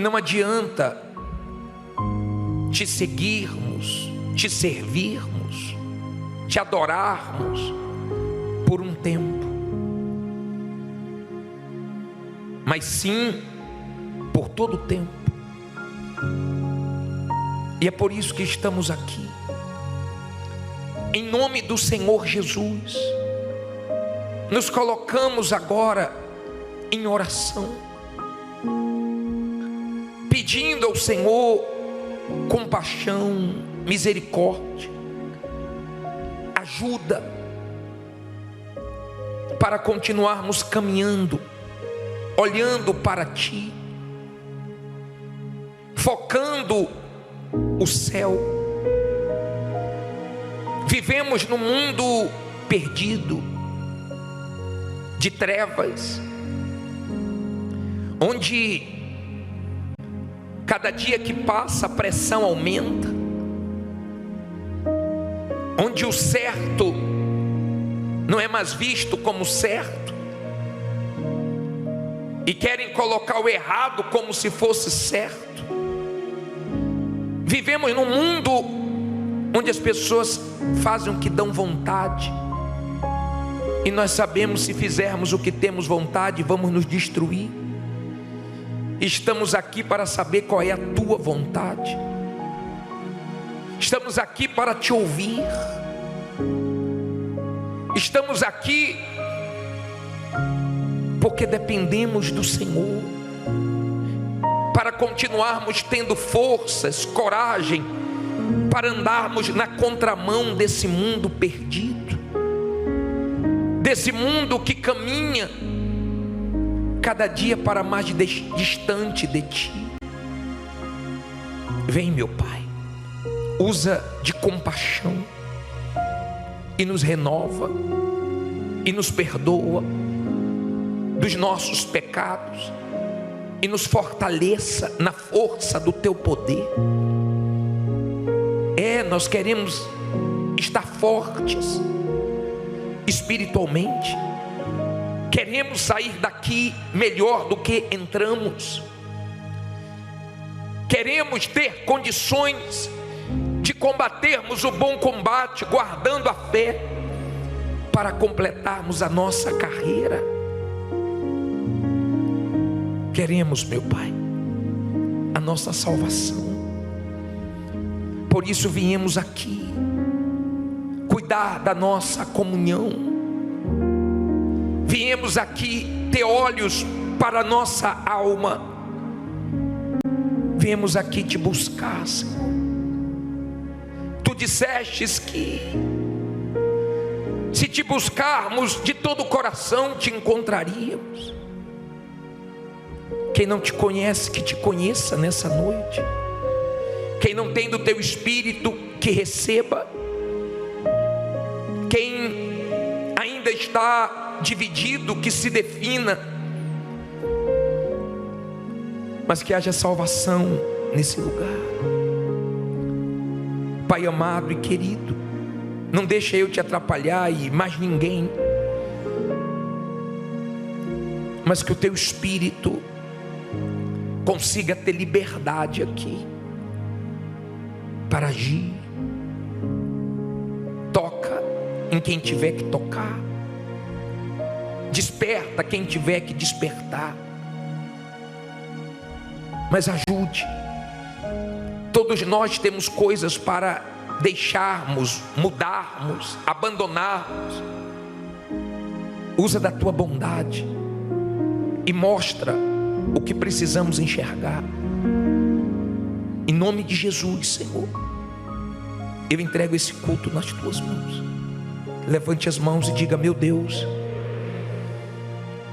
não adianta te seguirmos, te servirmos, te adorarmos por um tempo, mas sim por todo o tempo. E é por isso que estamos aqui, em nome do Senhor Jesus. Nos colocamos agora em oração, pedindo ao Senhor compaixão, misericórdia, ajuda para continuarmos caminhando, olhando para Ti, focando o céu. Vivemos num mundo perdido, de trevas, onde cada dia que passa a pressão aumenta, onde o certo não é mais visto como certo, e querem colocar o errado como se fosse certo. Vivemos num mundo onde as pessoas fazem o que dão vontade, e nós sabemos, se fizermos o que temos vontade, vamos nos destruir. Estamos aqui para saber qual é a Tua vontade. Estamos aqui para Te ouvir. Estamos aqui porque dependemos do Senhor, para continuarmos tendo forças, coragem, para andarmos na contramão desse mundo perdido, desse mundo que caminha cada dia para mais distante de Ti. Vem, meu Pai, usa de compaixão e nos renova e nos perdoa dos nossos pecados e nos fortaleça na força do Teu poder. Nós queremos estar fortes espiritualmente, queremos sair daqui melhor do que entramos, queremos ter condições de combatermos o bom combate, guardando a fé, para completarmos a nossa carreira. Queremos, meu Pai, a nossa salvação. Por isso viemos aqui cuidar da nossa comunhão. Viemos aqui ter olhos para a nossa alma. Viemos aqui te buscar, Senhor. Tu dissestes que se te buscarmos de todo o coração, te encontraríamos. Quem não te conhece, que te conheça nessa noite. Quem não tem do Teu Espírito, que receba. Quem ainda está dividido, que se defina, mas que haja salvação nesse lugar. Pai amado e querido, não deixa eu te atrapalhar e mais ninguém, mas que o Teu Espírito consiga ter liberdade aqui para agir. Toca em quem tiver que tocar, desperta quem tiver que despertar, mas ajude. Todos nós temos coisas para deixarmos, mudarmos, abandonarmos. Usa da Tua bondade e mostra o que precisamos enxergar. Em nome de Jesus, Senhor, eu entrego esse culto nas Tuas mãos. Levante as mãos e diga: meu Deus,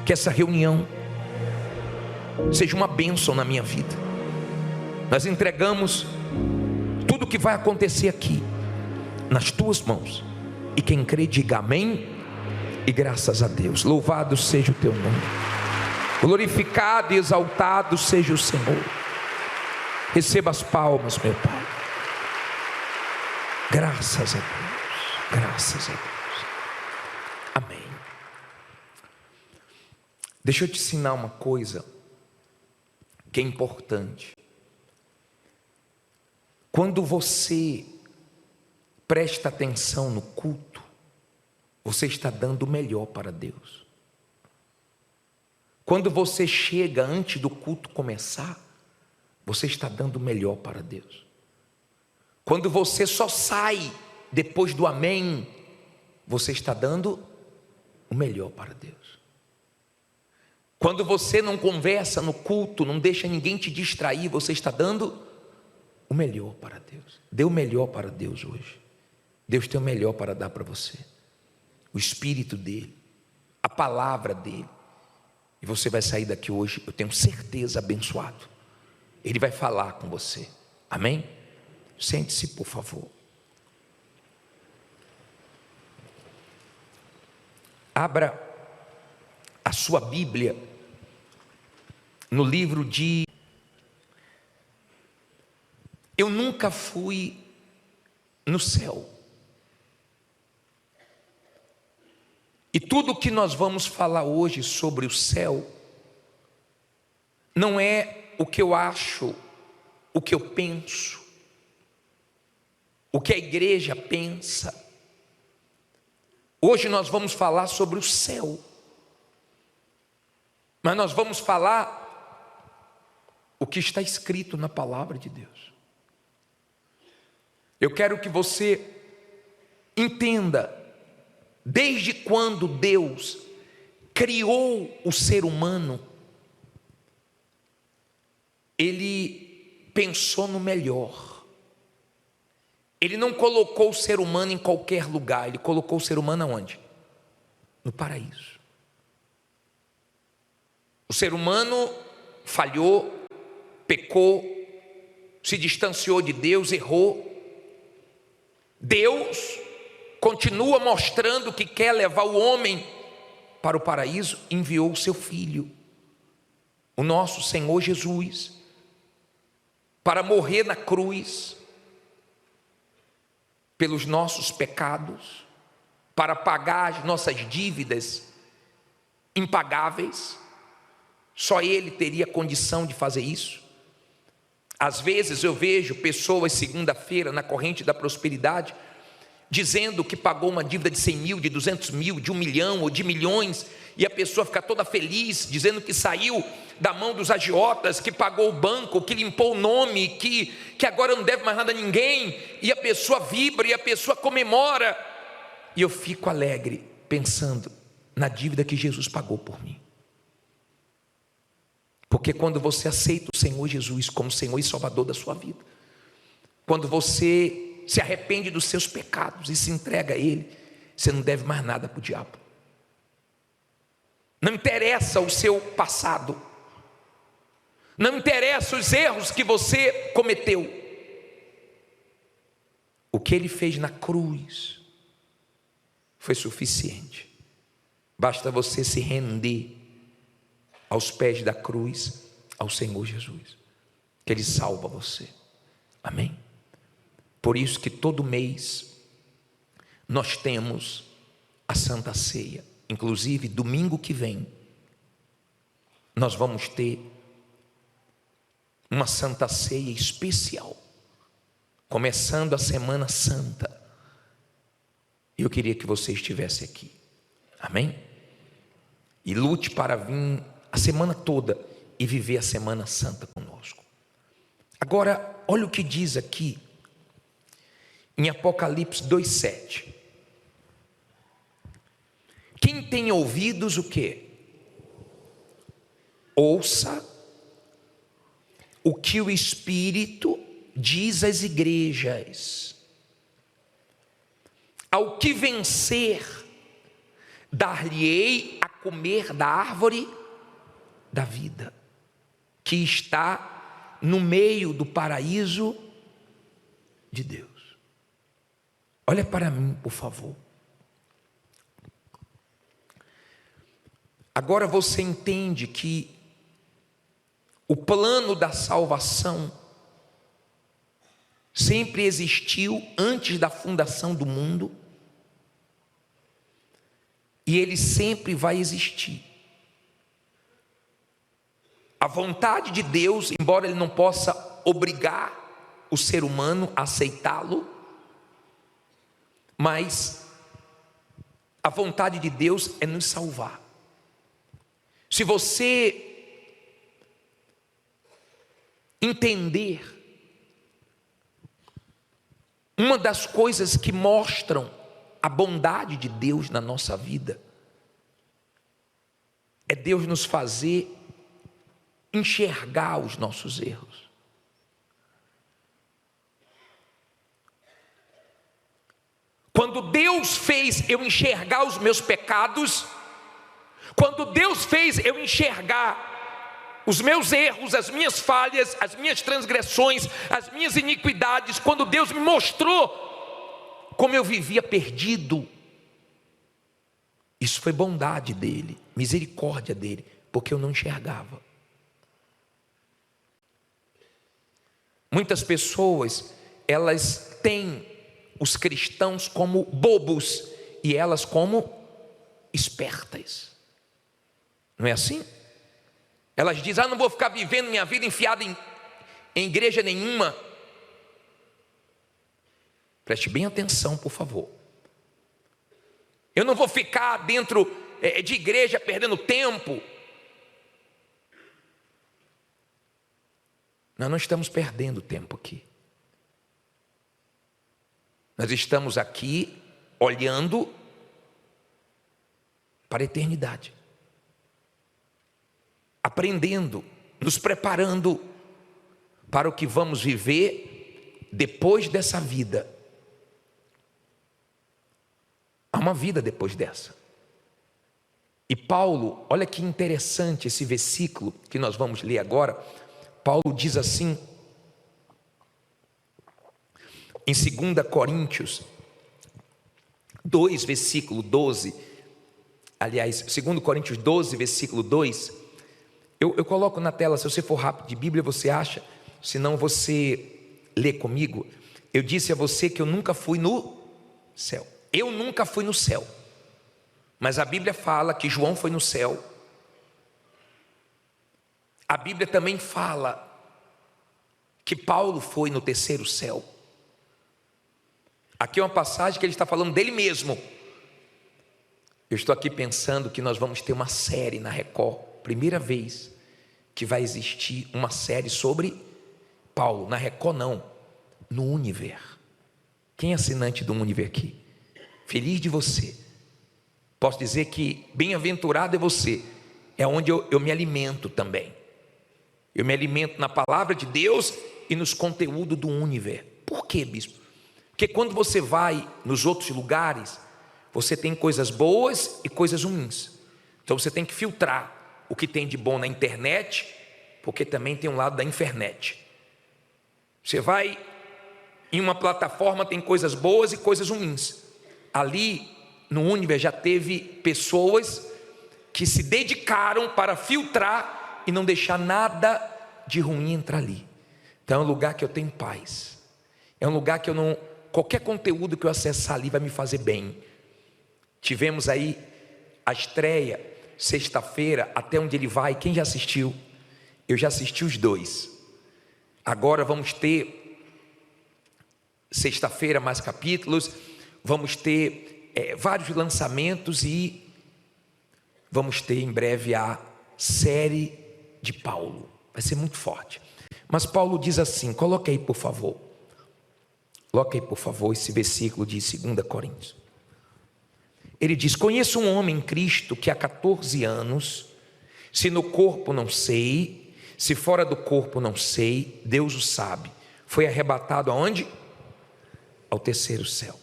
que essa reunião seja uma bênção na minha vida. Nós entregamos tudo que vai acontecer aqui nas Tuas mãos. E quem crê, diga amém e graças a Deus. Louvado seja o Teu nome, glorificado e exaltado seja o Senhor. Receba as palmas, meu Pai. Graças a Deus, graças a Deus. Amém. Deixa eu te ensinar uma coisa. que é importante. Quando você presta atenção no culto, você está dando o melhor para Deus. Quando você chega antes do culto começar, você está dando o melhor para Deus. Quando você só sai depois do amém, você está dando o melhor para Deus. Quando você não conversa no culto, não deixa ninguém te distrair, você está dando o melhor para Deus. Dê o melhor para Deus hoje. Deus tem o melhor para dar para você. O Espírito dEle, a palavra dEle. E você vai sair daqui hoje, eu tenho certeza, abençoado. Ele vai falar com você. Amém? Sente-se, por favor. Abra a sua Bíblia no livro de... Eu nunca fui no céu. E tudo que nós vamos falar hoje sobre o céu não é o que eu acho, o que eu penso, o que a igreja pensa. Hoje nós vamos falar sobre o céu, mas nós vamos falar o que está escrito na palavra de Deus. Eu quero que você entenda, desde quando Deus criou o ser humano, Ele pensou no melhor. Ele não colocou o ser humano em qualquer lugar, Ele colocou o ser humano aonde? No paraíso. O ser humano falhou, pecou, se distanciou de Deus, errou. Deus continua mostrando que quer levar o homem para o paraíso, enviou o seu Filho, o nosso Senhor Jesus, para morrer na cruz, pelos nossos pecados, para pagar as nossas dívidas impagáveis. Só Ele teria condição de fazer isso. Às vezes eu vejo pessoas segunda-feira na corrente da prosperidade dizendo que pagou uma dívida de 100 mil, de 200 mil, de 1 milhão ou de milhões, e a pessoa fica toda feliz, dizendo que saiu da mão dos agiotas, que pagou o banco, que limpou o nome, que agora não deve mais nada a ninguém, e a pessoa vibra, e a pessoa comemora, e eu fico alegre, pensando na dívida que Jesus pagou por mim. Porque quando você aceita o Senhor Jesus como Senhor e Salvador da sua vida, quando você se arrepende dos seus pecados e se entrega a Ele, você não deve mais nada para o diabo. Não interessa o seu passado, não interessa os erros que você cometeu. O que Ele fez na cruz foi suficiente. Basta você se render aos pés da cruz, ao Senhor Jesus, que Ele salva você. Amém? Por isso que todo mês nós temos a Santa Ceia. Inclusive domingo que vem nós vamos ter uma Santa Ceia especial, começando a Semana Santa. Eu queria que você estivesse aqui. Amém? E lute para vir a semana toda e viver a Semana Santa conosco. Agora, olha o que diz aqui em Apocalipse 2:7. Quem tem ouvidos, o quê? Ouça o que o Espírito diz às igrejas. Ao que vencer, dar-lhe-ei a comer da árvore da vida, que está no meio do paraíso de Deus. Olha para mim, por favor. Agora você entende que o plano da salvação sempre existiu antes da fundação do mundo, e ele sempre vai existir. A vontade de Deus, embora Ele não possa obrigar o ser humano a aceitá-lo, mas a vontade de Deus é nos salvar. Se você entender, uma das coisas que mostram a bondade de Deus na nossa vida é Deus nos fazer enxergar os nossos erros. Quando Deus fez eu enxergar os meus pecados, quando Deus fez eu enxergar os meus erros, as minhas falhas, as minhas transgressões, as minhas iniquidades, quando Deus me mostrou como eu vivia perdido, isso foi bondade dele, misericórdia dele, porque eu não enxergava. Muitas pessoas, elas têm os cristãos como bobos e elas como espertas. Não é assim? Elas dizem, não vou ficar vivendo minha vida enfiada em igreja nenhuma. Preste bem atenção, por favor. Eu não vou ficar dentro de igreja perdendo tempo. Nós não estamos perdendo tempo aqui. Nós estamos aqui olhando para a eternidade, aprendendo, nos preparando para o que vamos viver depois dessa vida. Há uma vida depois dessa. E Paulo, olha que interessante esse versículo que nós vamos ler agora. Paulo diz assim, em 2 Coríntios 2, versículo 12, aliás, 2 Coríntios 12, versículo 2, eu coloco na tela, se você for rápido de Bíblia, você acha, senão você lê comigo. Eu disse a você que eu nunca fui no céu, eu nunca fui no céu, mas a Bíblia fala que João foi no céu. A Bíblia também fala que Paulo foi no terceiro céu. Aqui é uma passagem que ele está falando dele mesmo. Eu estou aqui pensando que nós vamos ter uma série na Record, primeira vez que vai existir uma série sobre Paulo. Na Record não, no Univer. Quem é assinante do Univer aqui? Feliz de você. Posso dizer que bem-aventurado é você. É onde eu me alimento também. Eu me alimento na palavra de Deus e nos conteúdos do Univer. Por quê, bispo? Porque quando você vai nos outros lugares, você tem coisas boas e coisas ruins. Então você tem que filtrar o que tem de bom na internet, porque também tem um lado da infernet. Você vai em uma plataforma, tem coisas boas e coisas ruins. Ali no Univer já teve pessoas que se dedicaram para filtrar e não deixar nada de ruim entrar ali. Então é um lugar que eu tenho paz. É um lugar que eu não... Qualquer conteúdo que eu acessar ali vai me fazer bem. Tivemos aí a estreia, sexta-feira, Até Onde Ele Vai. Quem já assistiu? Eu já assisti os dois. Agora vamos ter, sexta-feira, mais capítulos. Vamos ter vários lançamentos e vamos ter em breve a série de Paulo. Vai ser muito forte. Mas Paulo diz assim, coloque aí por favor. Coloque aí por favor esse versículo de 2 Coríntios. Ele diz, conheço um homem em Cristo que há 14 anos, se no corpo não sei, se fora do corpo não sei, Deus o sabe. Foi arrebatado aonde? Ao terceiro céu.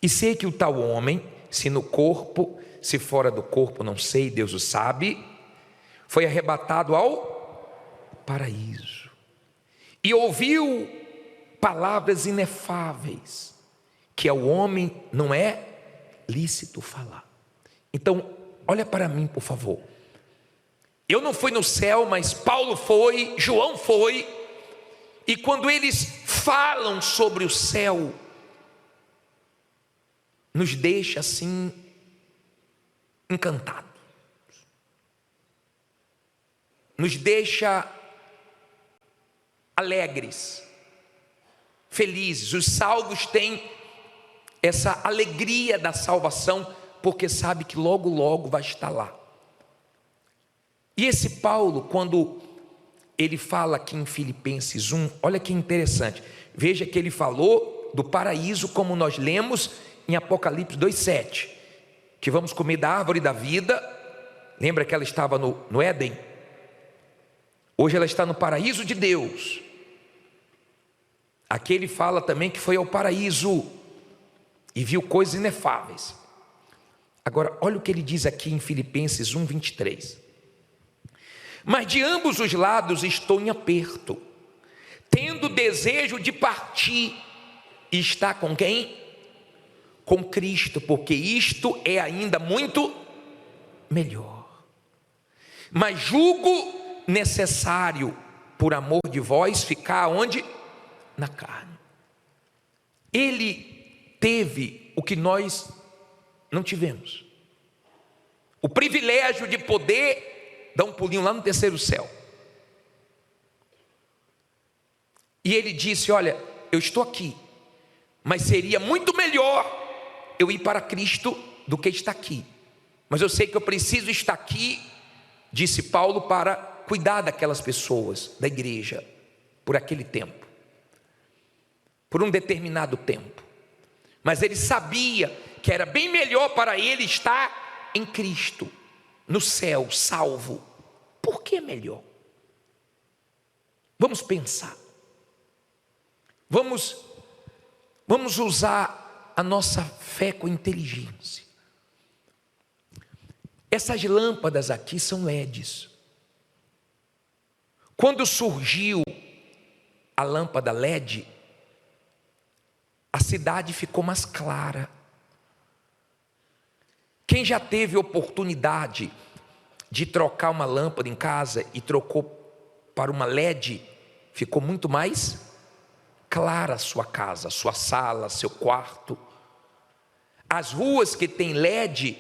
E sei que o tal homem, se no corpo, se fora do corpo não sei, Deus o sabe, foi arrebatado ao paraíso. E ouviu palavras inefáveis, que ao homem não é lícito falar. Então, olha para mim, por favor. Eu não fui no céu, mas Paulo foi, João foi, e quando eles falam sobre o céu, nos deixa assim, encantados. nos deixa alegres, felizes. Os salvos têm essa alegria da salvação, porque sabe que logo, logo vai estar lá. E esse Paulo, quando ele fala aqui em Filipenses 1, olha que interessante. Veja que ele falou do paraíso, como nós lemos em Apocalipse 2,7, que vamos comer da árvore da vida. Lembra que ela estava no Éden? Hoje ela está no paraíso de Deus. Aqui ele fala também que foi ao paraíso e viu coisas inefáveis. Agora, olha o que ele diz aqui em Filipenses 1:23. Mas de ambos os lados estou em aperto, tendo desejo de partir e estar com quem? Com Cristo, porque isto é ainda muito melhor. Mas julgo necessário, por amor de vós, ficar onde? Na carne. Ele teve o que nós não tivemos, o privilégio de poder dar um pulinho lá no terceiro céu. E ele disse: olha, eu estou aqui, mas seria muito melhor eu ir para Cristo do que estar aqui. Mas eu sei que eu preciso estar aqui, disse Paulo, para cuidar daquelas pessoas, da igreja, por aquele tempo, por um determinado tempo. Mas ele sabia que era bem melhor para ele estar em Cristo, no céu, salvo. Por que melhor? Vamos pensar. Vamos usar a nossa fé com inteligência. Essas lâmpadas aqui são LEDs. Quando surgiu a lâmpada LED, a cidade ficou mais clara. Quem já teve oportunidade de trocar uma lâmpada em casa e trocou para uma LED, ficou muito mais clara a sua casa, a sua sala, seu quarto. As ruas que tem LED,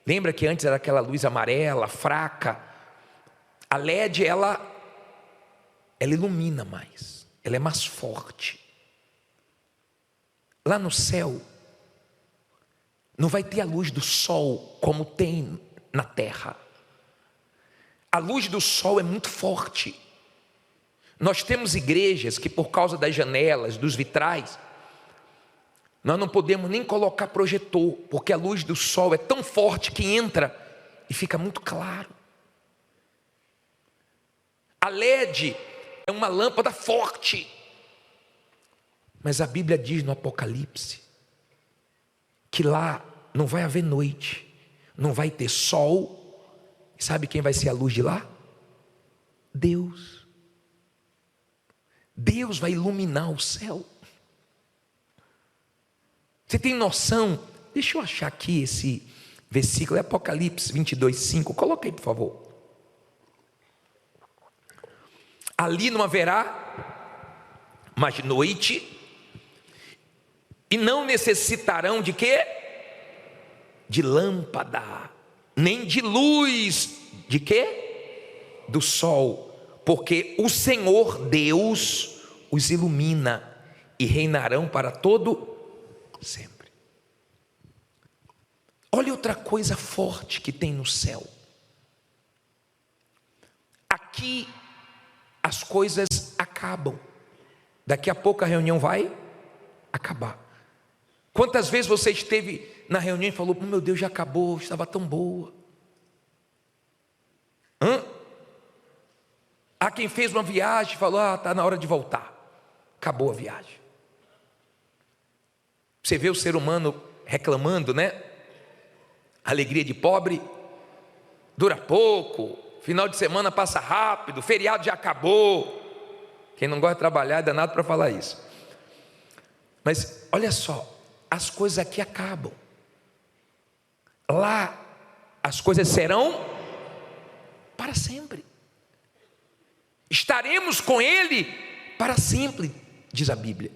lembra que antes era aquela luz amarela, fraca? A LED, ela ilumina mais, ela é mais forte. Lá no céu, não vai ter a luz do sol como tem na terra. A luz do sol é muito forte. Nós temos igrejas que, por causa das janelas, dos vitrais, nós não podemos nem colocar projetor, porque a luz do sol é tão forte que entra e fica muito claro. A LED é uma lâmpada forte, mas a Bíblia diz no Apocalipse que lá não vai haver noite, não vai ter sol. E sabe quem vai ser a luz de lá? Deus. Deus vai iluminar o céu. Você tem noção? Deixa eu achar aqui esse versículo, é Apocalipse 22:5. Coloca aí, por favor. Ali não haverá mais noite, e não necessitarão de quê? De lâmpada, nem de luz, de quê? Do sol, porque o Senhor Deus os ilumina e reinarão para todo sempre. Olha outra coisa forte que tem no céu. Aqui as coisas acabam. Daqui a pouco a reunião vai acabar. Quantas vezes você esteve na reunião e falou: meu Deus, já acabou, estava tão boa. Há quem fez uma viagem e falou: está na hora de voltar. Acabou a viagem. Você vê o ser humano reclamando, né? Alegria de pobre dura pouco, final de semana passa rápido, feriado já acabou. Quem não gosta de trabalhar é danado para falar isso. Mas olha só, as coisas aqui acabam. Lá as coisas serão para sempre. Estaremos com Ele para sempre, diz a Bíblia.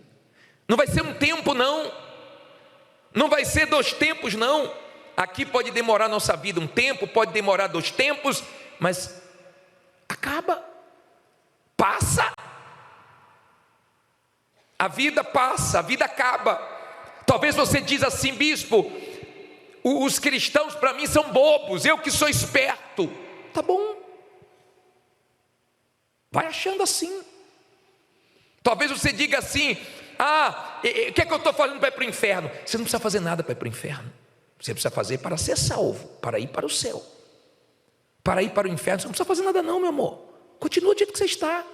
Não vai ser um tempo, não. Não vai ser 2 tempos, não. Aqui pode demorar a nossa vida um tempo, pode demorar 2 tempos, mas Acaba. Passa. A vida passa, a vida acaba. Talvez você diz assim: bispo, os cristãos para mim são bobos, eu que sou esperto. Tá bom. Vai achando assim. Talvez você diga assim: o que é que eu estou fazendo para ir para o inferno? Você não precisa fazer nada para ir para o inferno. Você precisa fazer para ser salvo, para ir para o céu. Para ir para o inferno, você não precisa fazer nada não, meu amor. Continua do jeito que você está.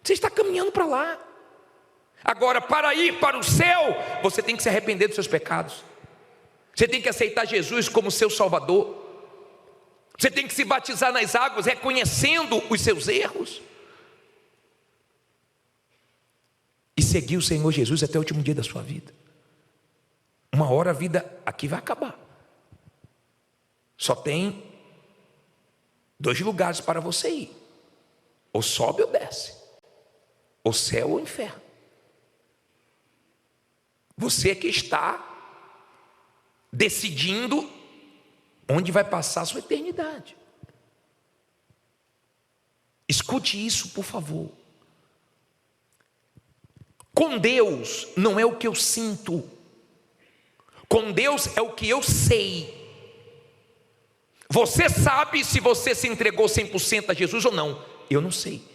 Você está caminhando para lá. Agora, para ir para o céu, você tem que se arrepender dos seus pecados. Você tem que aceitar Jesus como seu Salvador. Você tem que se batizar nas águas, reconhecendo os seus erros. E seguir o Senhor Jesus até o último dia da sua vida. Uma hora a vida aqui vai acabar. Só tem 2 lugares para você ir: ou sobe ou desce, ou céu ou inferno. Você é que está decidindo onde vai passar a sua eternidade. Escute isso, por favor. Com Deus não é o que eu sinto. Com Deus é o que eu sei. Você sabe se você se entregou 100% a Jesus ou não? Eu não sei.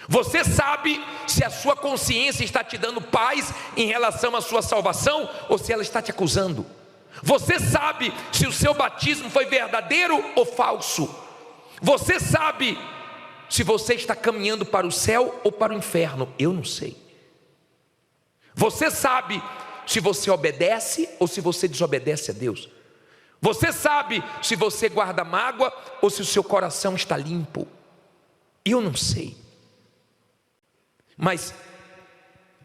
Você sabe se a sua consciência está te dando paz em relação à sua salvação ou se ela está te acusando? Você sabe se o seu batismo foi verdadeiro ou falso? Você sabe se você está caminhando para o céu ou para o inferno? Eu não sei. Você sabe se você obedece ou se você desobedece a Deus? Você sabe se você guarda mágoa ou se o seu coração está limpo? Eu não sei. Mas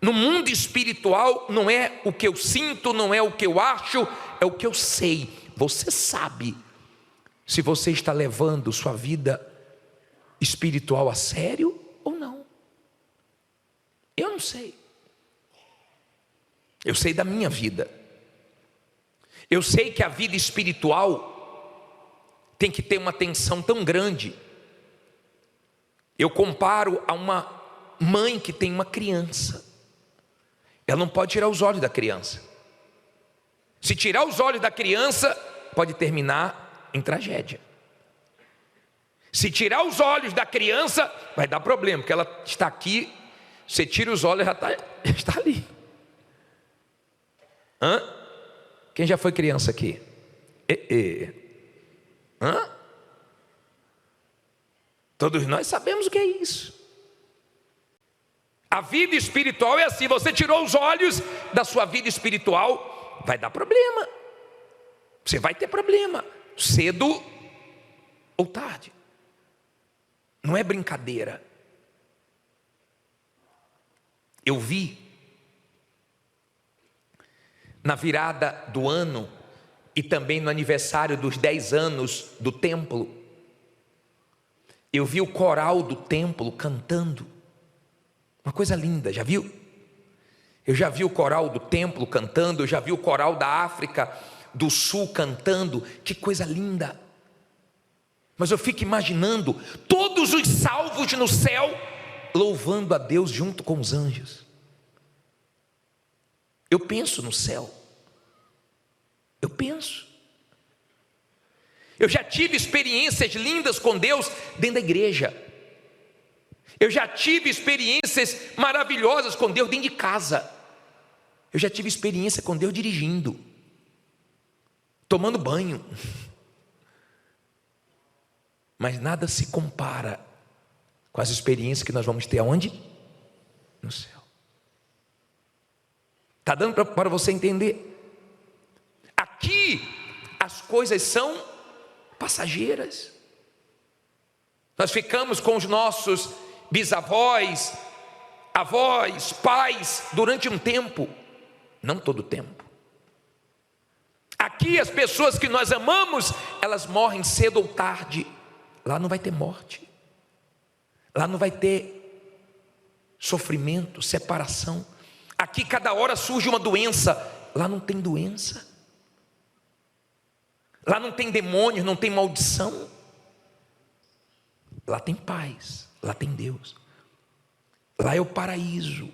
no mundo espiritual não é o que eu sinto, não é o que eu acho, é o que eu sei. Você sabe se você está levando sua vida espiritual a sério ou não? Eu não sei. Eu sei da minha vida. Eu sei que a vida espiritual tem que ter uma atenção tão grande. Eu comparo a uma mãe que tem uma criança. Ela não pode tirar os olhos da criança. Se tirar os olhos da criança, pode terminar em tragédia. Se tirar os olhos da criança, vai dar problema, porque ela está aqui, você tira os olhos, ela está ali. Quem já foi criança aqui? Todos nós sabemos o que é isso. A vida espiritual é assim: você tirou os olhos da sua vida espiritual, vai dar problema. Você vai ter problema, cedo ou tarde. Não é brincadeira. Eu vi na virada do ano e também no aniversário dos 10 anos do templo, eu vi o coral do templo cantando. Uma coisa linda, já viu? Eu já vi o coral do templo cantando, eu já vi o coral da África do Sul cantando. Que coisa linda. Mas eu fico imaginando todos os salvos no céu louvando a Deus junto com os anjos. Eu penso no céu. Eu penso. Eu já tive experiências lindas com Deus dentro da igreja. Eu já tive experiências maravilhosas com Deus dentro de casa. Eu já tive experiência com Deus dirigindo, tomando banho. Mas nada se compara com as experiências que nós vamos ter aonde? No céu. Está dando para você entender? Aqui as coisas são passageiras. Nós ficamos com os nossos bisavós, avós, pais durante um tempo, não todo o tempo. Aqui as pessoas que nós amamos, elas morrem cedo ou tarde. Lá não vai ter morte. Lá não vai ter sofrimento, separação. Aqui cada hora surge uma doença. Lá não tem doença. Lá não tem demônios, não tem maldição. Lá tem paz, lá tem Deus. Lá é o paraíso.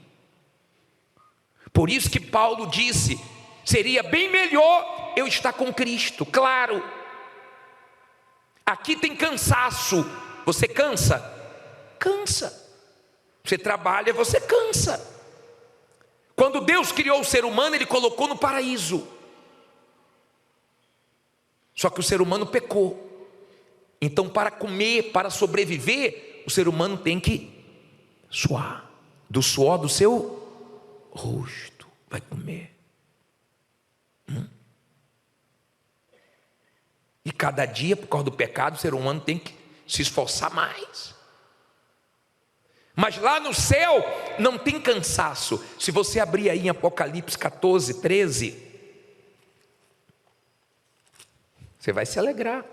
Por isso que Paulo disse: seria bem melhor eu estar com Cristo. Claro, aqui tem cansaço. Você cansa? Cansa. Você trabalha, você cansa. Quando Deus criou o ser humano, Ele colocou no paraíso. Só que o ser humano pecou. Então, para comer, para sobreviver, o ser humano tem que suar. Do suor do seu rosto vai comer. E cada dia, por causa do pecado, o ser humano tem que se esforçar mais. Mas lá no céu não tem cansaço. Se você abrir aí em Apocalipse 14, 13, você vai se alegrar.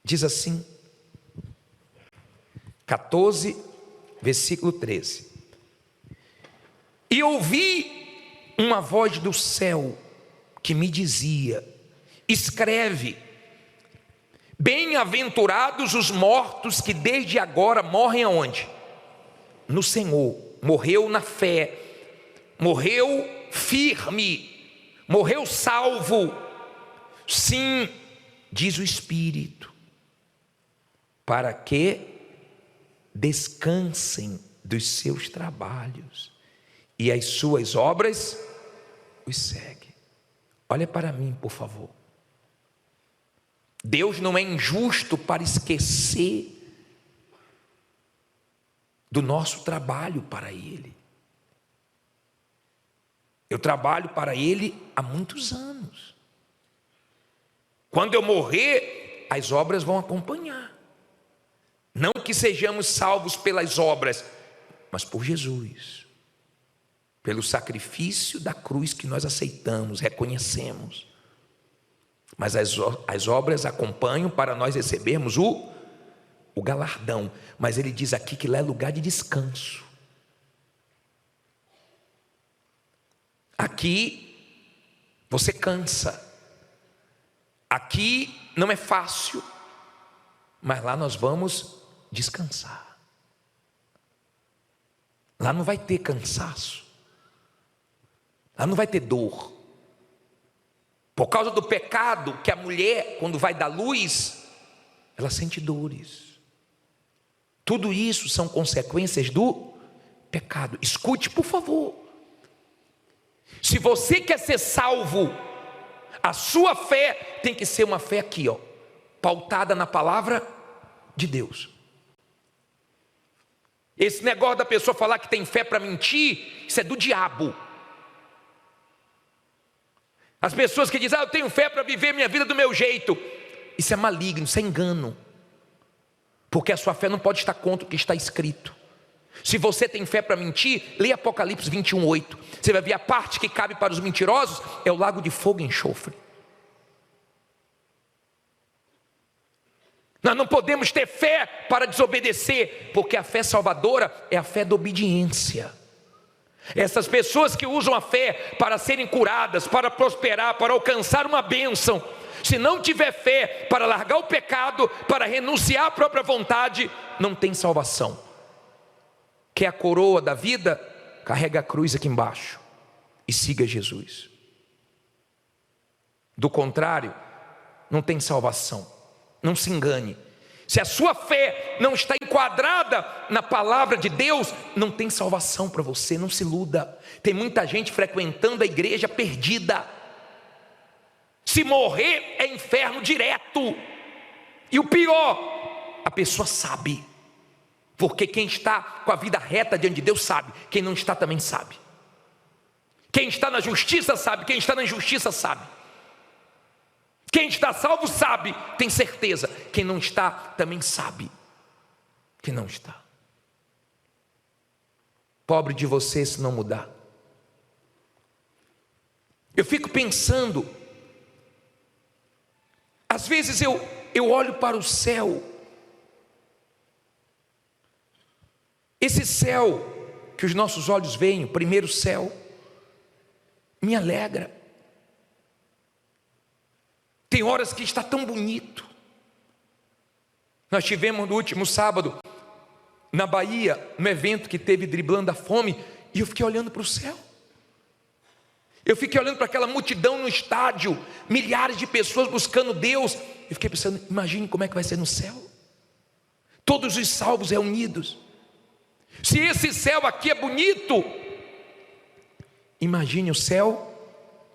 Diz assim, 14, versículo 13: e ouvi uma voz do céu que me dizia: escreve, bem-aventurados os mortos que desde agora morrem aonde? No Senhor. Morreu na fé, morreu firme, morreu salvo. Sim, diz o Espírito, para que descansem dos seus trabalhos e as suas obras os seguem. Olha para mim, por favor. Deus não é injusto para esquecer do nosso trabalho para Ele. Eu trabalho para Ele há muitos anos. Quando eu morrer, as obras vão acompanhar. Não que sejamos salvos pelas obras, mas por Jesus. Pelo sacrifício da cruz que nós aceitamos, reconhecemos. Mas as obras acompanham para nós recebermos o galardão. Mas ele diz aqui que lá é lugar de descanso. Aqui você cansa. Aqui não é fácil. Mas lá nós vamos descansar. Lá não vai ter cansaço. Lá não vai ter dor. Por causa do pecado, que a mulher, quando vai dar luz, ela sente dores. Tudo isso são consequências do pecado. Escute, por favor. Se você quer ser salvo, a sua fé tem que ser uma fé aqui, ó, pautada na palavra de Deus. Esse negócio da pessoa falar que tem fé para mentir, isso é do diabo. As pessoas que dizem: eu tenho fé para viver minha vida do meu jeito, isso é maligno, isso é engano. Porque a sua fé não pode estar contra o que está escrito. Se você tem fé para mentir, leia Apocalipse 21:8. Você vai ver a parte que cabe para os mentirosos é o lago de fogo e enxofre. Nós não podemos ter fé para desobedecer, porque a fé salvadora é a fé da obediência. Essas pessoas que usam a fé para serem curadas, para prosperar, para alcançar uma bênção, se não tiver fé para largar o pecado, para renunciar à própria vontade, não tem salvação. Quer a coroa da vida? Carrega a cruz aqui embaixo e siga Jesus. Do contrário, não tem salvação. Não se engane. Se a sua fé não está enquadrada na palavra de Deus, não tem salvação para você, não se iluda. Tem muita gente frequentando a igreja perdida. Se morrer é inferno direto. E o pior, a pessoa sabe. Porque quem está com a vida reta diante de Deus sabe. Quem não está também sabe. Quem está na justiça sabe. Quem está na injustiça sabe. Quem está salvo sabe, tem certeza. Quem não está também sabe que não está. Pobre de você se não mudar. Eu fico pensando, às vezes eu olho para o céu. Esse céu que os nossos olhos veem, o primeiro céu, me alegra. Tem horas que está tão bonito. Nós tivemos no último sábado, na Bahia, um evento que teve Driblando a Fome, e eu fiquei olhando para o céu. Eu fiquei olhando para aquela multidão no estádio, milhares de pessoas buscando Deus. Eu fiquei pensando, imagine como é que vai ser no céu. Todos os salvos reunidos. Se esse céu aqui é bonito, imagine o céu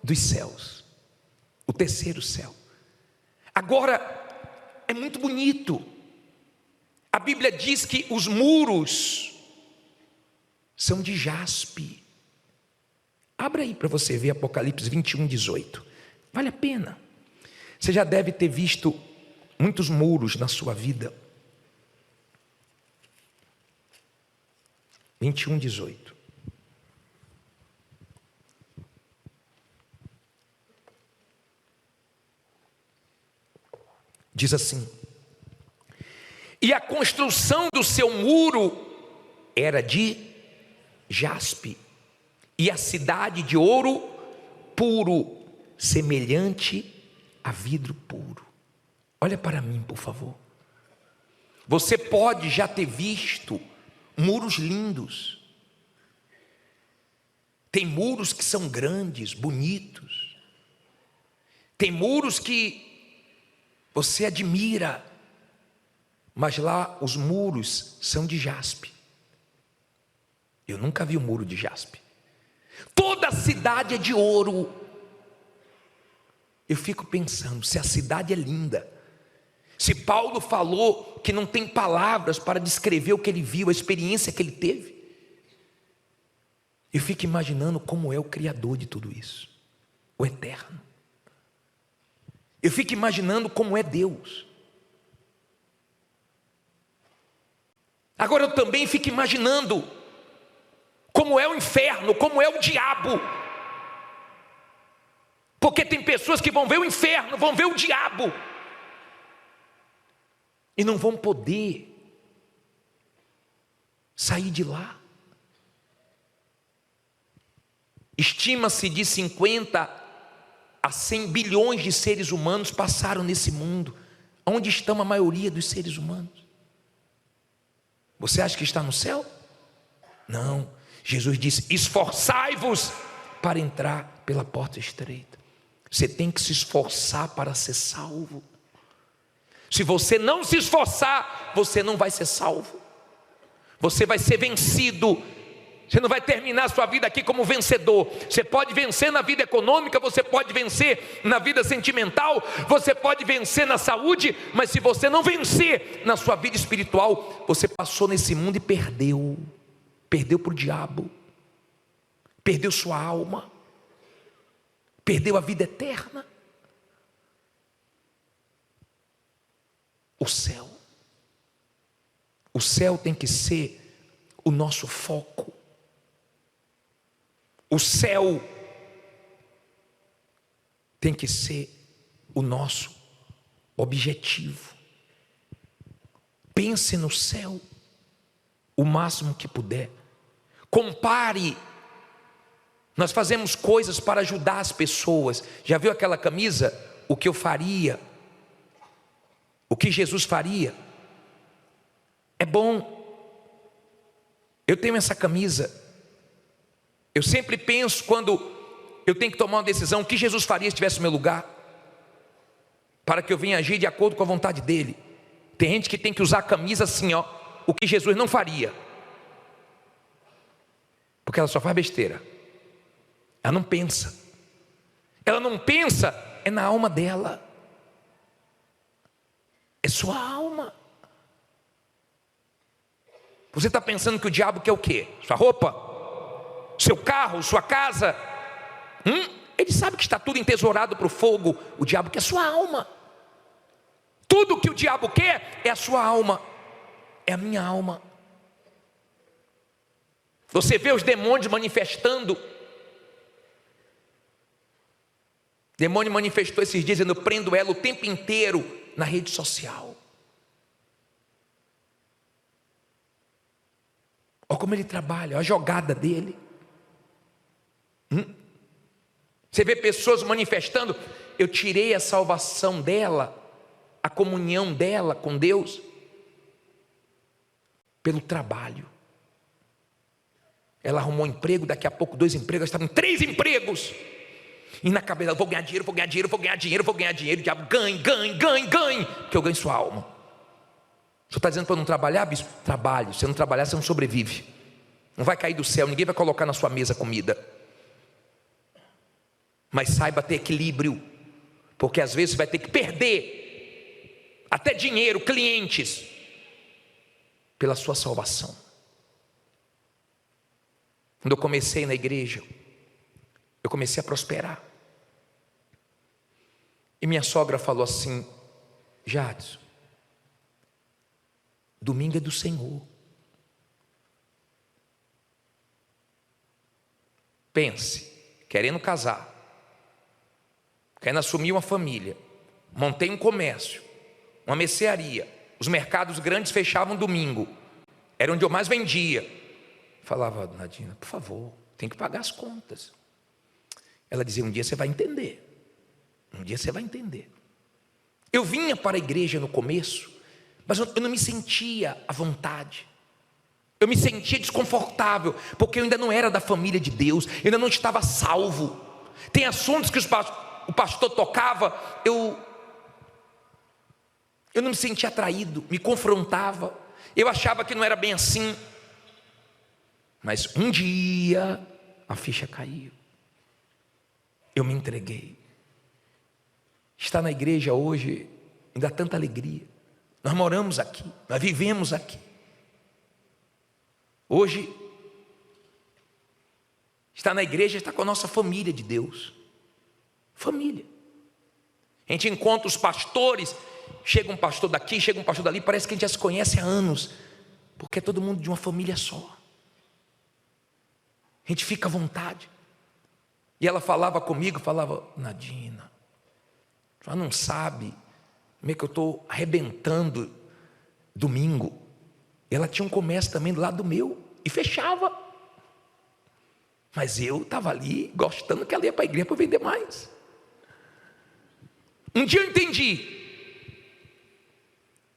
dos céus, o terceiro céu. Agora, é muito bonito. A Bíblia diz que os muros são de jaspe. Abra aí para você ver Apocalipse 21, 18. Vale a pena. Você já deve ter visto muitos muros na sua vida. 21, 18. Diz assim: e a construção do seu muro era de jaspe, e a cidade de ouro puro, semelhante a vidro puro. Olha para mim, por favor. Você pode já ter visto muros lindos. Tem muros que são grandes, bonitos. Tem muros que você admira, mas lá os muros são de jaspe. Eu nunca vi um muro de jaspe. Toda a cidade é de ouro. Eu fico pensando, se a cidade é linda, se Paulo falou que não tem palavras para descrever o que ele viu, a experiência que ele teve, eu fico imaginando como é o Criador de tudo isso, o Eterno. Eu fico imaginando como é Deus. Agora eu também fico imaginando como é o inferno, como é o diabo. Porque tem pessoas que vão ver o inferno, vão ver o diabo, e não vão poder sair de lá. Estima-se de 50 a 100 bilhões de seres humanos passaram nesse mundo. Onde estão a maioria dos seres humanos? Você acha que está no céu? Não. Jesus disse: esforçai-vos para entrar pela porta estreita. Você tem que se esforçar para ser salvo. Se você não se esforçar, você não vai ser salvo. Você vai ser vencido. Você não vai terminar a sua vida aqui como vencedor. Você pode vencer na vida econômica, você pode vencer na vida sentimental, você pode vencer na saúde, mas se você não vencer na sua vida espiritual, você passou nesse mundo e perdeu. Perdeu para o diabo. Perdeu sua alma. Perdeu a vida eterna. O céu. O céu tem que ser o nosso foco. O céu tem que ser o nosso objetivo. Pense no céu o máximo que puder. Compare. Nós fazemos coisas para ajudar as pessoas. Já viu aquela camisa? O que eu faria? O que Jesus faria? É bom. Eu tenho essa camisa. Eu sempre penso, quando eu tenho que tomar uma decisão, o que Jesus faria se estivesse no meu lugar, para que eu venha agir de acordo com a vontade dele. Tem gente que tem que usar a camisa assim, ó, o que Jesus não faria, porque ela só faz besteira. Ela não pensa. Ela não pensa, é na alma dela. É sua alma. Você está pensando que o diabo quer o quê? Sua roupa? Seu carro, sua casa? Ele sabe que está tudo entesourado para o fogo. O diabo quer a sua alma. Tudo que o diabo quer é a sua alma. É a minha alma. Você vê os demônios manifestando. O demônio manifestou esses dias dizendo: eu prendo ela o tempo inteiro na rede social. Olha como ele trabalha, olha a jogada dele. Você vê pessoas manifestando. Eu tirei a salvação dela, a comunhão dela com Deus, pelo trabalho. Ela arrumou um emprego, daqui a pouco 2 empregos, ela estava em 3 empregos. E na cabeça dela, vou ganhar dinheiro, vou ganhar dinheiro, vou ganhar dinheiro, vou ganhar dinheiro. O diabo, ganhe, porque eu ganho sua alma. O senhor está dizendo para eu não trabalhar, bispo? Trabalhe, se você não trabalhar, você não sobrevive. Não vai cair do céu, ninguém vai colocar na sua mesa comida. Mas saiba ter equilíbrio, porque às vezes você vai ter que perder até dinheiro, clientes, pela sua salvação. Quando eu comecei na igreja, eu comecei a prosperar. E minha sogra falou assim: Jadson, domingo é do Senhor. Pense, querendo casar, querendo assumir uma família, montei um comércio, uma mercearia, os mercados grandes fechavam domingo, era onde eu mais vendia. Falava, Nadina, por favor, tem que pagar as contas. Ela dizia, um dia você vai entender. Um dia você vai entender. Eu vinha para a igreja no começo, mas eu não me sentia à vontade. Eu me sentia desconfortável, porque eu ainda não era da família de Deus, eu ainda não estava salvo. Tem assuntos que o pastor tocava, eu não me sentia atraído, me confrontava. Eu achava que não era bem assim. Mas um dia a ficha caiu. Eu me entreguei. Estar na igreja hoje me dá tanta alegria. Nós moramos aqui, nós vivemos aqui. Hoje, estar na igreja está com a nossa família de Deus. Família. A gente encontra os pastores, chega um pastor daqui, chega um pastor dali, parece que a gente já se conhece há anos, porque é todo mundo de uma família só. A gente fica à vontade. E ela falava comigo, falava, Nadina, já não sabe como é que eu estou arrebentando domingo. Ela tinha um comércio também do lado meu e fechava. Mas eu estava ali gostando que ela ia para a igreja para vender mais. Um dia eu entendi.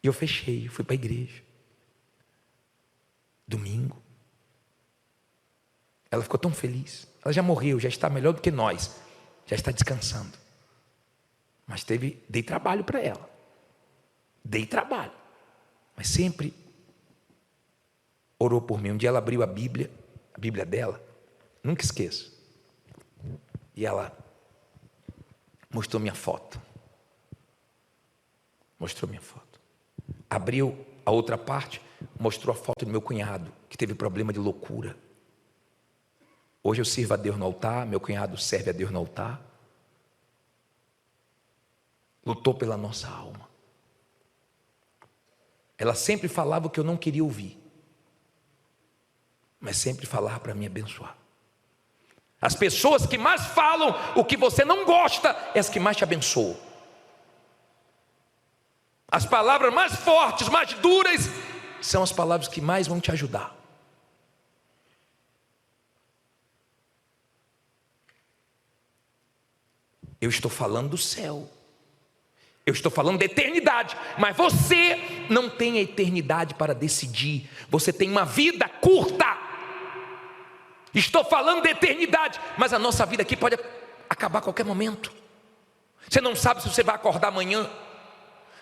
E eu fechei, fui para a igreja. Domingo. Ela ficou tão feliz. Ela já morreu, já está melhor do que nós. Já está descansando. Mas dei trabalho para ela. Dei trabalho. Mas sempre orou por mim. Um dia ela abriu a Bíblia dela. Nunca esqueço. E ela mostrou minha foto. Mostrou minha foto. Abriu a outra parte, mostrou a foto do meu cunhado, que teve problema de loucura. Hoje eu sirvo a Deus no altar, meu cunhado serve a Deus no altar. Lutou pela nossa alma. Ela sempre falava o que eu não queria ouvir, mas sempre falava para me abençoar. As pessoas que mais falam o que você não gosta, é as que mais te abençoam. As palavras mais fortes, mais duras, são as palavras que mais vão te ajudar. Eu estou falando do céu. Eu estou falando da eternidade. Mas você não tem a eternidade para decidir. Você tem uma vida curta. Estou falando da eternidade, mas a nossa vida aqui pode acabar a qualquer momento. Você não sabe se você vai acordar amanhã.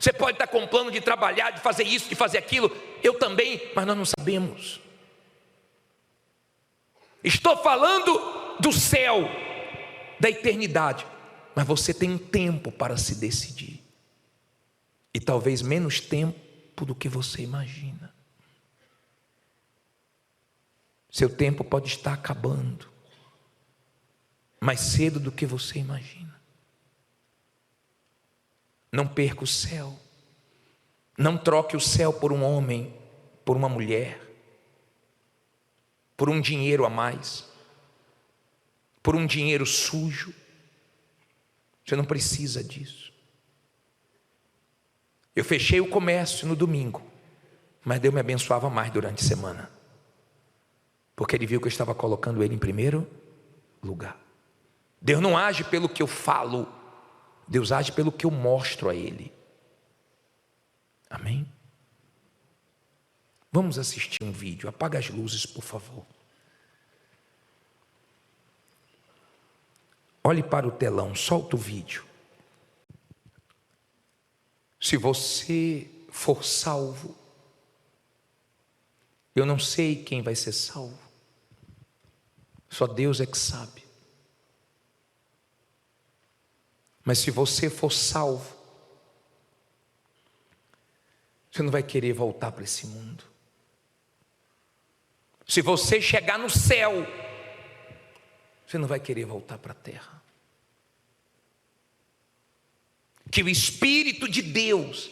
Você pode estar com plano de trabalhar, de fazer isso, de fazer aquilo. Eu também, mas nós não sabemos. Estou falando do céu, da eternidade. Mas você tem um tempo para se decidir. E talvez menos tempo do que você imagina. Seu tempo pode estar acabando mais cedo do que você imagina. Não perca o céu. Não troque o céu por um homem, por uma mulher, por um dinheiro a mais, por um dinheiro sujo. Você não precisa disso. Eu fechei o comércio no domingo, mas Deus me abençoava mais durante a semana, porque Ele viu que eu estava colocando Ele em primeiro lugar. Deus não age pelo que eu falo, Deus age pelo que eu mostro a Ele. Amém? Vamos assistir um vídeo. Apaga as luzes, por favor. Olhe para o telão, solta o vídeo. Se você for salvo, eu não sei quem vai ser salvo. Só Deus é que sabe. Mas se você for salvo, você não vai querer voltar para esse mundo. Se você chegar no céu, você não vai querer voltar para a terra. Que o Espírito de Deus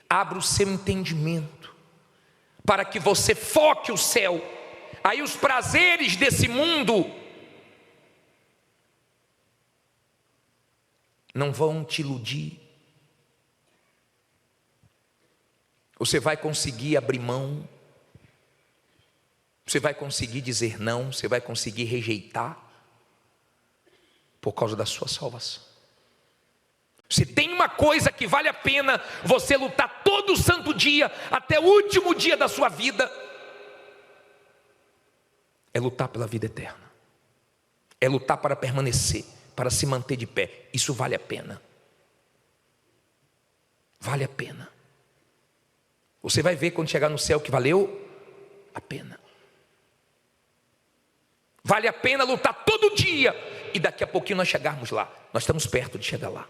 abra o seu entendimento, para que você foque o céu. Aí os prazeres desse mundo não vão te iludir. Você vai conseguir abrir mão. Você vai conseguir dizer não. Você vai conseguir rejeitar por causa da sua salvação. Se tem uma coisa que vale a pena você lutar todo santo dia, até o último dia da sua vida, é lutar pela vida eterna. É lutar para permanecer, para se manter de pé. Isso vale a pena. Vale a pena. Você vai ver quando chegar no céu que valeu a pena. Vale a pena lutar todo dia. E daqui a pouquinho nós chegarmos lá. Nós estamos perto de chegar lá.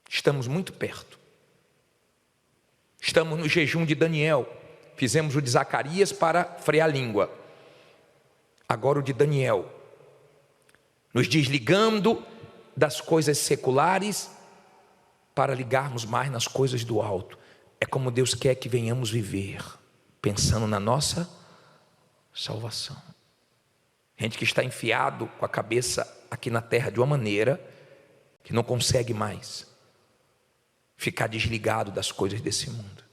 Estamos muito perto. Estamos no jejum de Daniel. Fizemos o de Zacarias para frear a língua. Agora o de Daniel. Nos desligando das coisas seculares para ligarmos mais nas coisas do alto. É como Deus quer que venhamos viver, pensando na nossa salvação. Gente que está enfiado com a cabeça aqui na terra de uma maneira que não consegue mais ficar desligado das coisas desse mundo.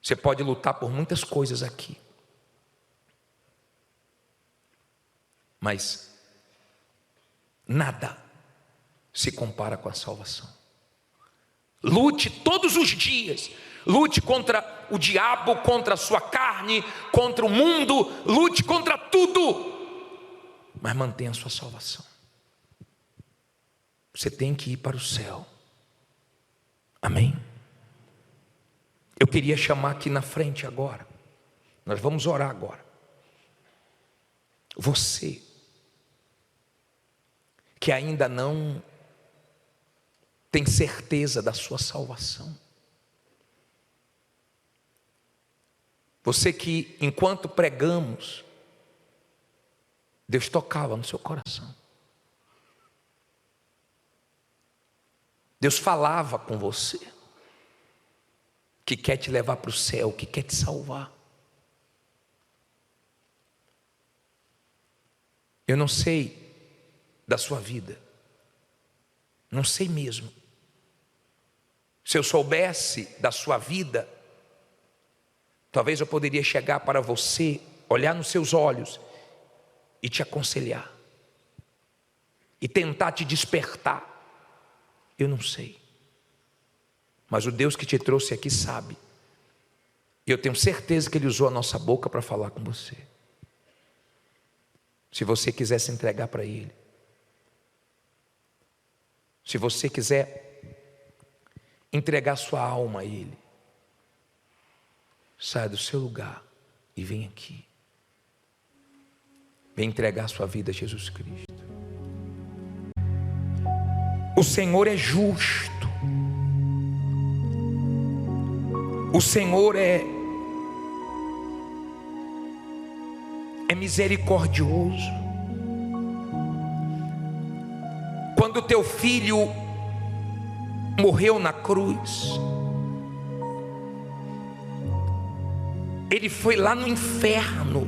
Você pode lutar por muitas coisas aqui, mas nada se compara com a salvação. Lute todos os dias. Lute contra o diabo, contra a sua carne, contra o mundo. Lute contra tudo, mas mantenha a sua salvação. Você tem que ir para o céu. Amém? Eu queria chamar aqui na frente agora. Nós vamos orar agora. Você que ainda não tem certeza da sua salvação. Você que, enquanto pregamos, Deus tocava no seu coração. Deus falava com você, que quer te levar para o céu, que quer te salvar. Eu não sei da sua vida, não sei mesmo. Se eu soubesse da sua vida, talvez eu poderia chegar para você, olhar nos seus olhos e te aconselhar, e tentar te despertar. Eu não sei, mas o Deus que te trouxe aqui sabe, e eu tenho certeza que Ele usou a nossa boca para falar com você. Se você quiser se entregar para Ele, se você quiser entregar sua alma a Ele, saia do seu lugar e vem aqui. Vem entregar sua vida a Jesus Cristo. O Senhor é justo. O Senhor é misericordioso. Quando teu filho morreu na cruz, ele foi lá no inferno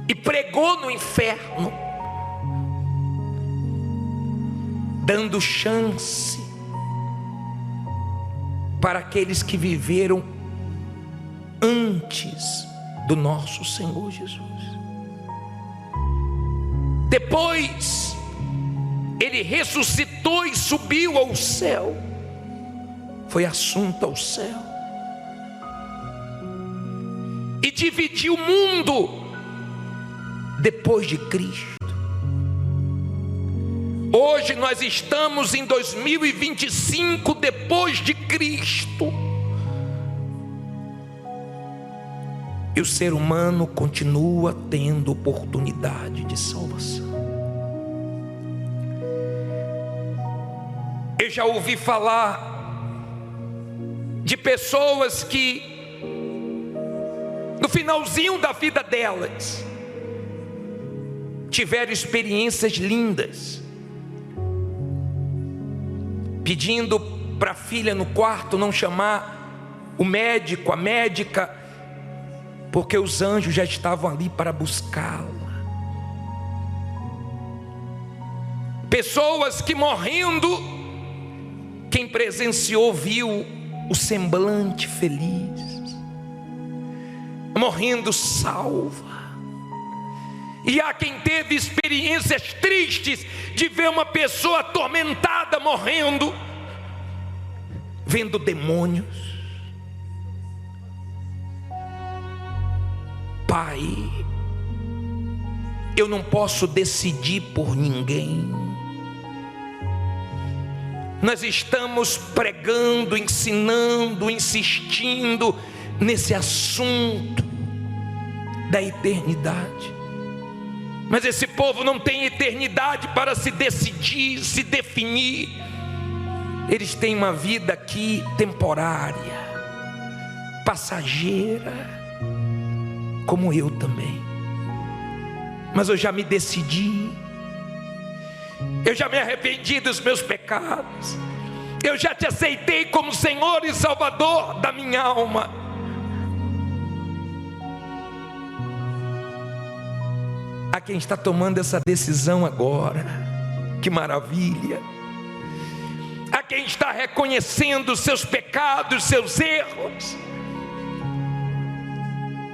e pregou no inferno, dando chance para aqueles que viveram antes do nosso Senhor Jesus. Depois, ele ressuscitou e subiu ao céu, foi assunto ao céu, e dividiu o mundo depois de Cristo. Hoje nós estamos em 2025 depois de Cristo, e o ser humano continua tendo oportunidade de salvação. Eu já ouvi falar de pessoas que no finalzinho da vida delas tiveram experiências lindas, pedindo para a filha no quarto não chamar o médico, a médica, porque os anjos já estavam ali para buscá-la. Pessoas que morrendo, quem presenciou viu o semblante feliz, morrendo salva. E há quem teve experiências tristes de ver uma pessoa atormentada morrendo, vendo demônios. Pai, eu não posso decidir por ninguém. Nós estamos pregando, ensinando, insistindo nesse assunto da eternidade. Mas esse povo não tem eternidade para se decidir, se definir. Eles têm uma vida aqui temporária, passageira, como eu também. Mas eu já me decidi, eu já me arrependi dos meus pecados, eu já te aceitei como Senhor e Salvador da minha alma. A quem está tomando essa decisão agora, que maravilha. A quem está reconhecendo os seus pecados, seus erros,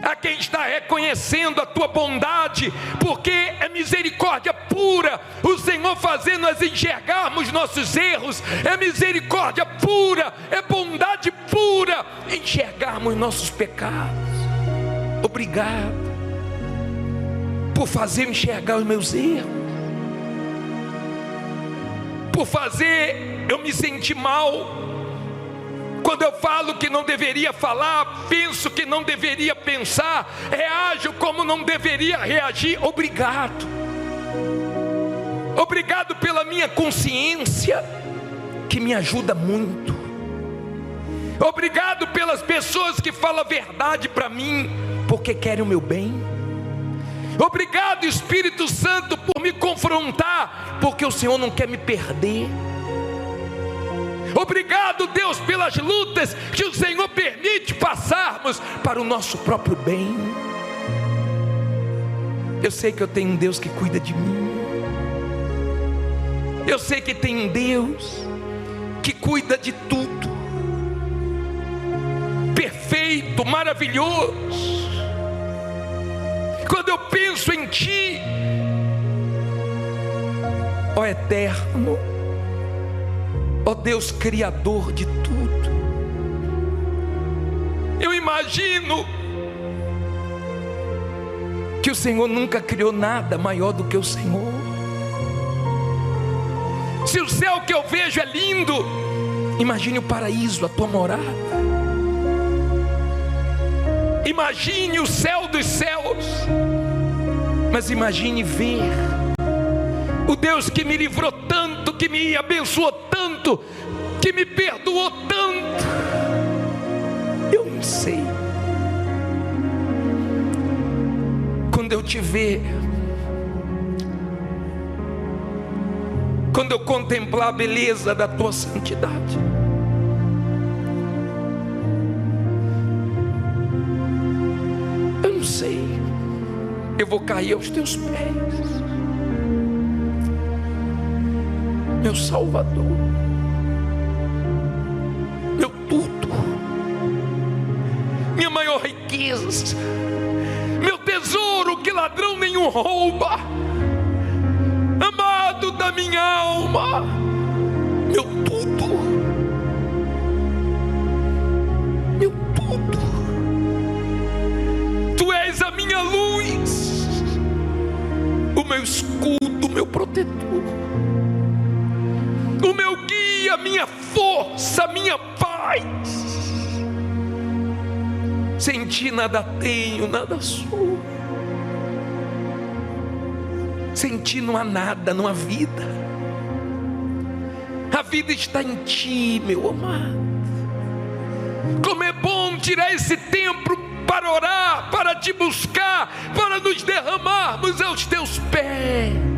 a quem está reconhecendo a tua bondade, porque é misericórdia pura o Senhor fazer nós enxergarmos nossos erros, é misericórdia pura, é bondade pura enxergarmos nossos pecados. Obrigado por fazer eu enxergar os meus erros, por fazer eu me sentir mal quando eu falo que não deveria falar, penso que não deveria pensar, reajo como não deveria reagir. Obrigado. Obrigado pela minha consciência, que me ajuda muito. Obrigado pelas pessoas que falam a verdade para mim, porque querem o meu bem. Obrigado, Espírito Santo, por me confrontar, porque o Senhor não quer me perder. Obrigado, Deus, pelas lutas que o Senhor permite passarmos para o nosso próprio bem. Eu sei que eu tenho um Deus que cuida de mim. Eu sei que tem um Deus que cuida de tudo. Perfeito, maravilhoso. Quando eu penso em Ti, ó Eterno, ó Deus Criador de tudo, eu imagino que o Senhor nunca criou nada maior do que o Senhor. Se o céu que eu vejo é lindo, imagine o paraíso, a tua morada. Imagine o céu dos céus, mas imagine ver o Deus que me livrou tanto, que me abençoou tanto, que me perdoou tanto. Eu não sei. Quando eu te ver, quando eu contemplar a beleza da tua santidade, eu não sei, eu vou cair aos teus pés, meu Salvador, meu tudo, minha maior riqueza, escassez, meu tesouro que ladrão nenhum rouba, amado da minha alma, meu tudo, meu tudo. Tu és a minha luz, o meu escudo, o meu protetor, o meu guia, a minha força, a minha paz. Sem ti nada tenho, nada sou. Sem ti não há nada, não há vida. A vida está em ti, meu amado. Como é bom tirar esse tempo para orar, para te buscar, para nos derramarmos aos teus pés.